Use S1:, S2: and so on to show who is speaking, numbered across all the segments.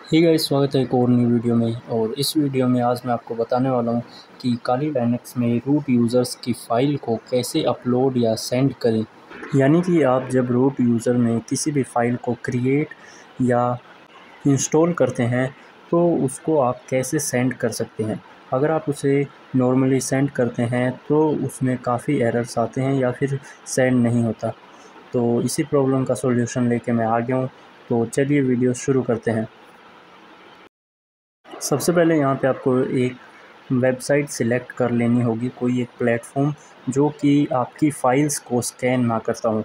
S1: Hey guys, स्वागत है एक और नई वीडियो में। और इस वीडियो में आज मैं आपको बताने वाला हूं कि काली लाइनेक्स में रूट यूज़र्स की फ़ाइल को कैसे अपलोड या सेंड करें। यानी कि आप जब रूट यूज़र में किसी भी फ़ाइल को क्रिएट या इंस्टॉल करते हैं तो उसको आप कैसे सेंड कर सकते हैं। अगर आप उसे नॉर्मली सेंड करते हैं तो उसमें काफ़ी एरर्स आते हैं या फिर सेंड नहीं होता। तो इसी प्रॉब्लम का सॉल्यूशन लेके मैं आ गया हूँ। तो चलिए वीडियो शुरू करते हैं। सबसे पहले यहाँ पे आपको एक वेबसाइट सिलेक्ट कर लेनी होगी, कोई एक प्लेटफॉर्म जो कि आपकी फ़ाइल्स को स्कैन ना करता हो।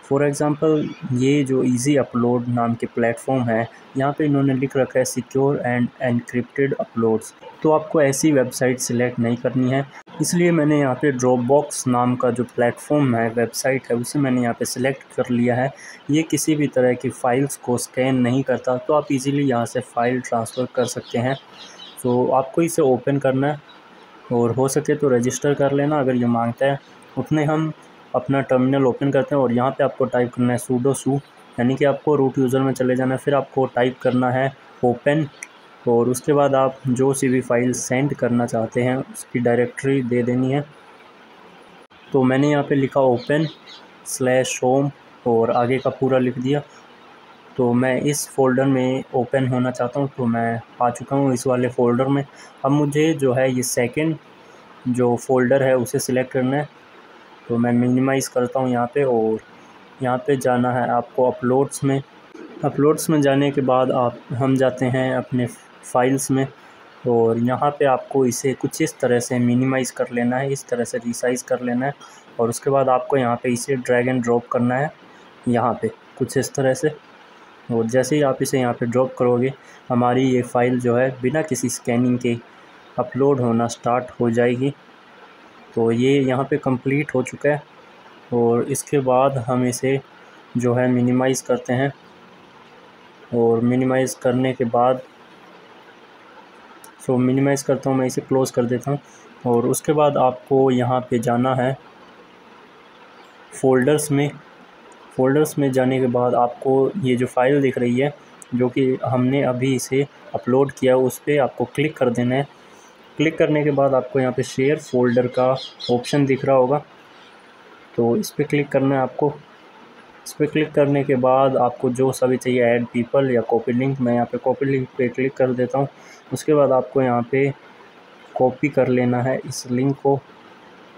S1: फॉर एग्ज़ाम्पल ये जो इजी अपलोड नाम के प्लेटफॉर्म है, यहाँ पे इन्होंने लिख रखा है सिक्योर एंड एनक्रिप्टेड अपलोड्स। तो आपको ऐसी वेबसाइट सिलेक्ट नहीं करनी है, इसलिए मैंने यहाँ पे ड्रॉपबॉक्स नाम का जो प्लेटफॉर्म है, वेबसाइट है, उसे मैंने यहाँ पे सिलेक्ट कर लिया है। ये किसी भी तरह की फ़ाइल्स को स्कैन नहीं करता, तो आप इजीली यहाँ से फ़ाइल ट्रांसफ़र कर सकते हैं। तो आपको इसे ओपन करना है और हो सके तो रजिस्टर कर लेना अगर ये मांगता है। उतने हम अपना टर्मिनल ओपन करते हैं और यहाँ पे आपको टाइप करना है sudo su, यानी कि आपको रूट यूज़र में चले जाना है। फिर आपको टाइप करना है ओपन और उसके बाद आप जो सी भी फ़ाइल सेंड करना चाहते हैं उसकी डायरेक्टरी दे देनी है। तो मैंने यहाँ पे लिखा open/home और आगे का पूरा लिख दिया। तो मैं इस फ़ोल्डर में ओपन होना चाहता हूँ, तो मैं आ चुका हूँ इस वाले फ़ोल्डर में। अब मुझे जो है ये सेकंड जो फ़ोल्डर है उसे सिलेक्ट करना है। तो मैं मिनिमाइज़ करता हूँ यहाँ पे और यहाँ पे जाना है आपको अपलोड्स में। अपलोड्स में जाने के बाद हम जाते हैं अपने फ़ाइल्स में और यहाँ पे आपको इसे कुछ इस तरह से मिनिमाइज़ कर लेना है, इस तरह से रिसाइज़ कर लेना है। और उसके बाद आपको यहाँ पे इसे ड्रैग एंड ड्रॉप करना है यहाँ पे कुछ इस तरह से। और जैसे ही आप इसे यहाँ पे ड्रॉप करोगे, हमारी ये फ़ाइल जो है बिना किसी स्कैनिंग के अपलोड होना स्टार्ट हो जाएगी। तो ये यहाँ पे कंप्लीट हो चुका है और इसके बाद हम इसे जो है मिनिमाइज़ करते हैं और मिनिमाइज़ करने के बाद मिनिमाइज़ करता हूँ मैं, इसे क्लोज़ कर देता हूँ। और उसके बाद आपको यहाँ पे जाना है फ़ोल्डर्स में जाने के बाद आपको ये जो फ़ाइल दिख रही है जो कि हमने अभी इसे अपलोड किया, उस पर आपको क्लिक कर देना है। क्लिक करने के बाद आपको यहाँ पे शेयर फ़ोल्डर का ऑप्शन दिख रहा होगा, तो इस पर क्लिक करना है आपको। इस पर क्लिक करने के बाद आपको जो सभी चाहिए ऐड पीपल या कॉपी लिंक, मैं यहाँ पे कॉपी लिंक पे क्लिक कर देता हूँ। उसके बाद आपको यहाँ पे कॉपी कर लेना है इस लिंक को।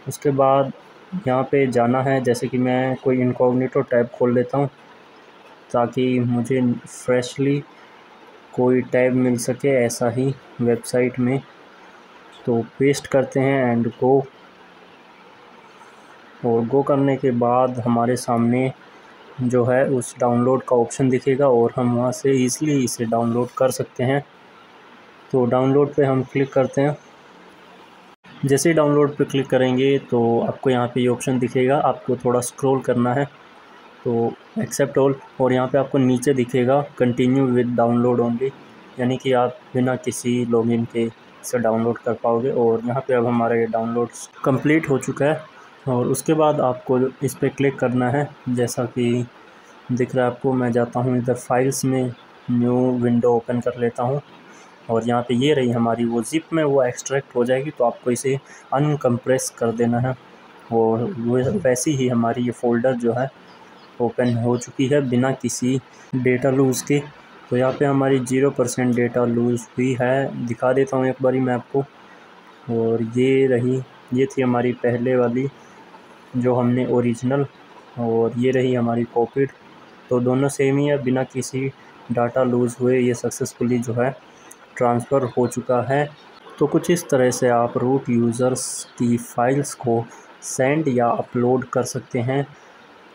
S1: उसके बाद यहाँ पे जाना है, जैसे कि मैं कोई इनकॉग्निटो टैब खोल लेता हूँ ताकि मुझे फ्रेशली कोई टैब मिल सके ऐसा ही वेबसाइट में। तो पेस्ट करते हैं एंड गो। और गो करने के बाद हमारे सामने जो है उस डाउनलोड का ऑप्शन दिखेगा और हम वहाँ से ईज़िली इसे डाउनलोड कर सकते हैं। तो डाउनलोड पे हम क्लिक करते हैं। जैसे ही डाउनलोड पे क्लिक करेंगे तो आपको यहाँ पे ये ऑप्शन दिखेगा, आपको थोड़ा स्क्रॉल करना है तो एक्सेप्ट ऑल। और यहाँ पे आपको नीचे दिखेगा कंटिन्यू विद डाउनलोड ओनली, यानी कि आप बिना किसी लॉगिन के इसे डाउनलोड कर पाओगे। और यहाँ पे अब हमारा ये डाउनलोड कंप्लीट हो चुका है। और उसके बाद आपको इस पर क्लिक करना है, जैसा कि दिख रहा है आपको। मैं जाता हूँ इधर फाइल्स में, न्यू विंडो ओपन कर लेता हूँ और यहाँ पे ये रही हमारी वो ज़िप में वो एक्सट्रैक्ट हो जाएगी। तो आपको इसे अनकम्प्रेस कर देना है और वो वैसी ही हमारी ये फ़ोल्डर जो है ओपन हो चुकी है बिना किसी डेटा लूज़ के। तो यहाँ पे हमारी 0% डेटा लूज़ हुई है, दिखा देता हूँ एक बारी मैं आपको। और ये थी हमारी पहले वाली जो हमने ओरिजिनल, और ये रही हमारी कॉपीड। तो दोनों सेम ही है, बिना किसी डाटा लूज़ हुए ये सक्सेसफुली जो है ट्रांसफ़र हो चुका है। तो कुछ इस तरह से आप रूट यूज़र्स की फ़ाइल्स को सेंड या अपलोड कर सकते हैं।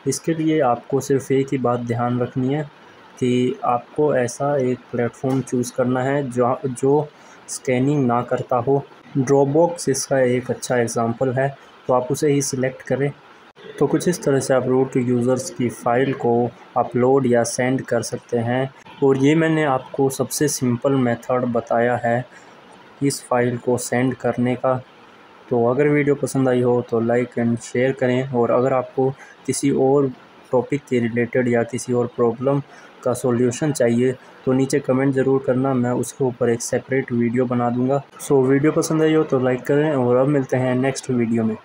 S1: इसके लिए आपको सिर्फ़ एक ही बात ध्यान रखनी है कि आपको ऐसा एक प्लेटफॉर्म चूज़ करना है जो स्कैनिंग ना करता हो। ड्रॉपबॉक्स इसका एक अच्छा एग्ज़ाम्पल है, तो आप उसे ही सिलेक्ट करें। तो कुछ इस तरह से आप रूट यूज़र्स की फ़ाइल को अपलोड या सेंड कर सकते हैं। और ये मैंने आपको सबसे सिंपल मेथड बताया है इस फ़ाइल को सेंड करने का। तो अगर वीडियो पसंद आई हो तो लाइक एंड शेयर करें। और अगर आपको किसी और टॉपिक के रिलेटेड या किसी और प्रॉब्लम का सॉल्यूशन चाहिए तो नीचे कमेंट ज़रूर करना, मैं उसके ऊपर एक सेपरेट वीडियो बना दूंगा। सो वीडियो पसंद आई हो तो लाइक करें और अब मिलते हैं नेक्स्ट वीडियो में।